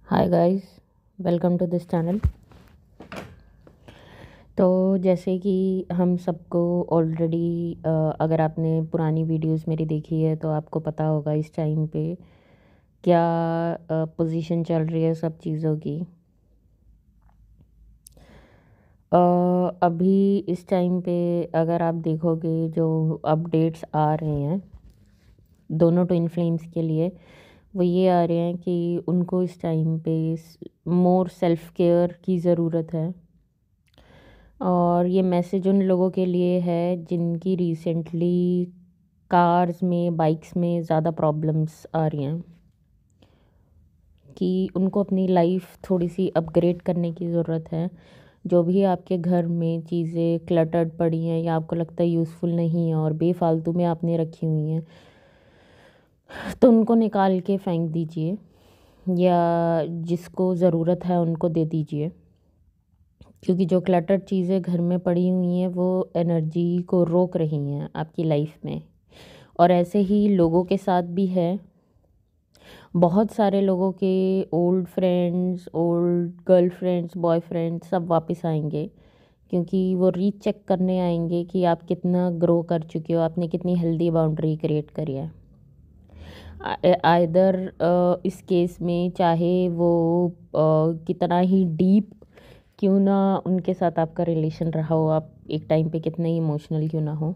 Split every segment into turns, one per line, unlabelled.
Hi guys, welcome to this channel. तो जैसे कि हम सबको ऑलरेडी अगर आपने पुरानी वीडियोस मेरी देखी है तो आपको पता होगा इस टाइम पे क्या पोजीशन चल रही है सब चीज़ों की। अ, अभी इस टाइम पे अगर आप देखोगे जो अपडेट्स आ रहे हैं दोनों ट्विन फ्लेम्स के लिए, वो ये आ रहे हैं कि उनको इस टाइम पे मोर सेल्फ केयर की ज़रूरत है। और ये मैसेज उन लोगों के लिए है जिनकी रिसेंटली कार्स में बाइक्स में ज़्यादा प्रॉब्लम्स आ रही हैं, कि उनको अपनी लाइफ थोड़ी सी अपग्रेड करने की ज़रूरत है। जो भी आपके घर में चीज़ें क्लटर्ड पड़ी हैं या आपको लगता है यूज़फुल नहीं है और बेफालतू में आपने रखी हुई हैं, तो उनको निकाल के फेंक दीजिए या जिसको ज़रूरत है उनको दे दीजिए। क्योंकि जो क्लटर्ड चीज़ें घर में पड़ी हुई हैं वो एनर्जी को रोक रही हैं आपकी लाइफ में। और ऐसे ही लोगों के साथ भी है। बहुत सारे लोगों के old friends, old girlfriends, boyfriends सब वापस आएंगे, क्योंकि वो रीचेक करने आएंगे कि आप कितना ग्रो कर चुके हो, आपने कितनी हेल्दी बाउंड्री क्रिएट करी है। आइदर इस केस में चाहे वो कितना ही डीप क्यों ना उनके साथ आपका रिलेशन रहा हो, आप एक टाइम पे कितना ही इमोशनल क्यों ना हो।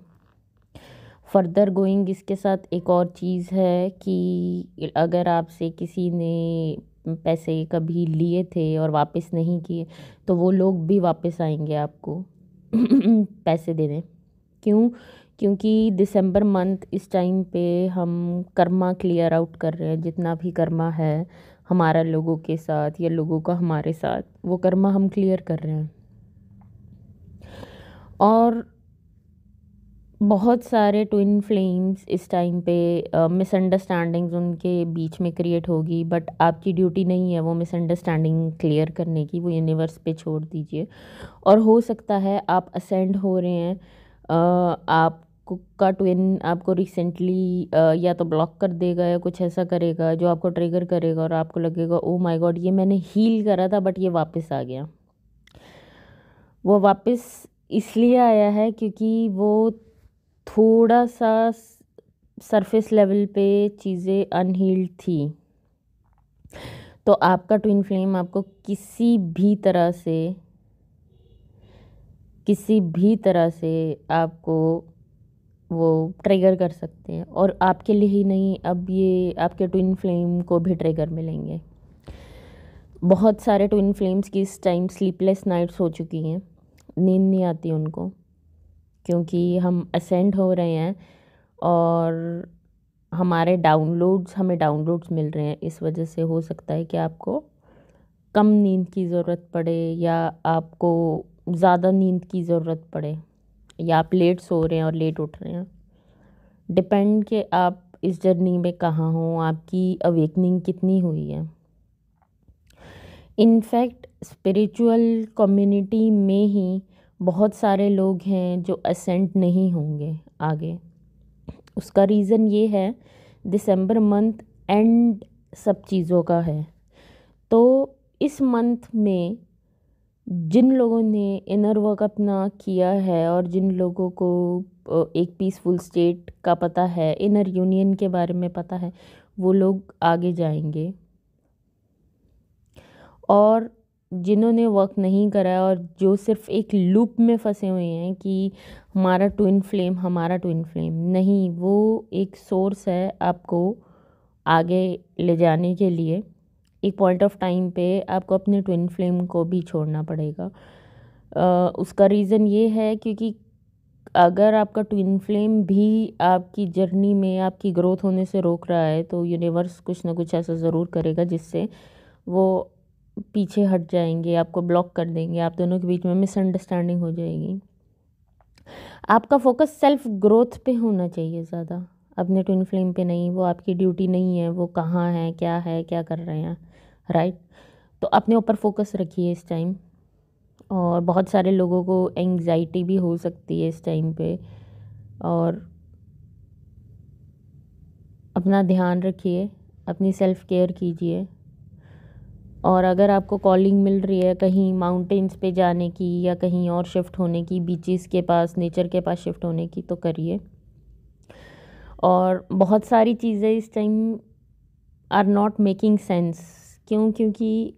फर्दर गोइंग इसके साथ एक और चीज़ है कि अगर आपसे किसी ने पैसे कभी लिए थे और वापस नहीं किए, तो वो लोग भी वापस आएंगे आपको पैसे देने। क्यों? क्योंकि दिसंबर मंथ इस टाइम पे हम कर्मा क्लियर आउट कर रहे हैं। जितना भी कर्मा है हमारा लोगों के साथ या लोगों का हमारे साथ, वो कर्मा हम क्लियर कर रहे हैं। और बहुत सारे ट्विन फ्लेम्स इस टाइम पे मिसअंडरस्टैंडिंग्स उनके बीच में क्रिएट होगी, बट आपकी ड्यूटी नहीं है वो मिसअंडरस्टैंडिंग क्लियर करने की, वो यूनिवर्स पे छोड़ दीजिए। और हो सकता है आप असेंड हो रहे हैं, आपको का ट्विन आपको रिसेंटली या तो ब्लॉक कर देगा या कुछ ऐसा करेगा जो आपको ट्रिगर करेगा और आपको लगेगा ओ माय गॉड, ये मैंने हील करा था बट ये वापस आ गया। वो वापस इसलिए आया है क्योंकि वो थोड़ा सा सरफेस लेवल पे चीज़ें अनहील्ड थी। तो आपका ट्विन फ्लेम आपको किसी भी तरह से आपको वो ट्रिगर कर सकते हैं। और आपके लिए ही नहीं, अब ये आपके ट्विन फ्लेम को भी ट्रिगर मिलेंगे। बहुत सारे ट्विन फ्लेम्स की इस टाइम स्लीपलेस नाइट्स हो चुकी हैं, नींद नहीं आती उनको, क्योंकि हम असेंड हो रहे हैं और हमें डाउनलोड्स मिल रहे हैं। इस वजह से हो सकता है कि आपको कम नींद की ज़रूरत पड़े या आपको ज़्यादा नींद की ज़रूरत पड़े, या आप लेट सो रहे हैं और लेट उठ रहे हैं। डिपेंड कि आप इस जर्नी में कहाँ हो, आपकी अवेकनिंग कितनी हुई है। इनफैक्ट स्पिरिचुअल कम्युनिटी में ही बहुत सारे लोग हैं जो असेंट नहीं होंगे आगे। उसका रीज़न ये है, दिसंबर मंथ एंड सब चीज़ों का है। तो इस मंथ में जिन लोगों ने इनर वर्क अपना किया है और जिन लोगों को एक पीसफुल स्टेट का पता है, इनर यूनियन के बारे में पता है, वो लोग आगे जाएंगे। और जिन्होंने वर्क नहीं करा है और जो सिर्फ एक लूप में फंसे हुए हैं कि हमारा ट्विन फ्लेम नहीं, वो एक सोर्स है आपको आगे ले जाने के लिए। एक पॉइंट ऑफ टाइम पे आपको अपने ट्विन फ्लेम को भी छोड़ना पड़ेगा। उसका रीज़न ये है क्योंकि अगर आपका ट्विन फ्लेम भी आपकी जर्नी में आपकी ग्रोथ होने से रोक रहा है, तो यूनिवर्स कुछ ना कुछ ऐसा ज़रूर करेगा जिससे वो पीछे हट जाएंगे, आपको ब्लॉक कर देंगे, आप दोनों के बीच में मिसअंडरस्टैंडिंग हो जाएगी। आपका फोकस सेल्फ ग्रोथ पे होना चाहिए ज़्यादा, अपने ट्विन फ्लेम पे नहीं। वो आपकी ड्यूटी नहीं है, वो कहाँ है, क्या कर रहे हैं, राइट। तो अपने ऊपर फोकस रखिए इस टाइम। और बहुत सारे लोगों को एंग्जाइटी भी हो सकती है इस टाइम पे, और अपना ध्यान रखिए, अपनी सेल्फ केयर कीजिए। और अगर आपको कॉलिंग मिल रही है कहीं माउंटेन्स पे जाने की या कहीं और शिफ्ट होने की, बीचेस के पास, नेचर के पास शिफ्ट होने की, तो करिए। और बहुत सारी चीज़ें इस time are not making sense. क्यों? क्योंकि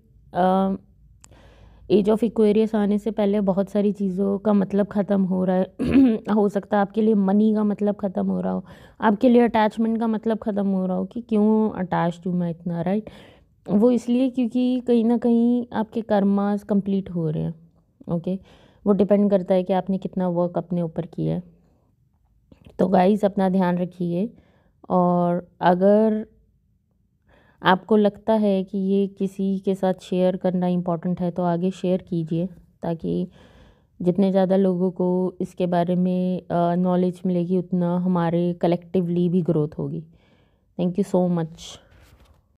एज ऑफ एक्वेरियस आने से पहले बहुत सारी चीज़ों का मतलब ख़त्म हो रहा है। हो सकता है आपके लिए मनी का मतलब ख़त्म हो रहा हो, आपके लिए अटैचमेंट का मतलब ख़त्म हो रहा हो कि क्यों अटैच्ड हूँ मैं इतना, राइट। वो इसलिए क्योंकि कहीं ना कहीं आपके कर्मास कंप्लीट हो रहे हैं। ओके, वो डिपेंड करता है कि आपने कितना वर्क अपने ऊपर किया है। तो गाइस अपना ध्यान रखिए, और अगर आपको लगता है कि ये किसी के साथ शेयर करना इम्पॉर्टेंट है तो आगे शेयर कीजिए, ताकि जितने ज़्यादा लोगों को इसके बारे में नॉलेज मिलेगी उतना हमारे कलेक्टिवली भी ग्रोथ होगी। Thank you so much.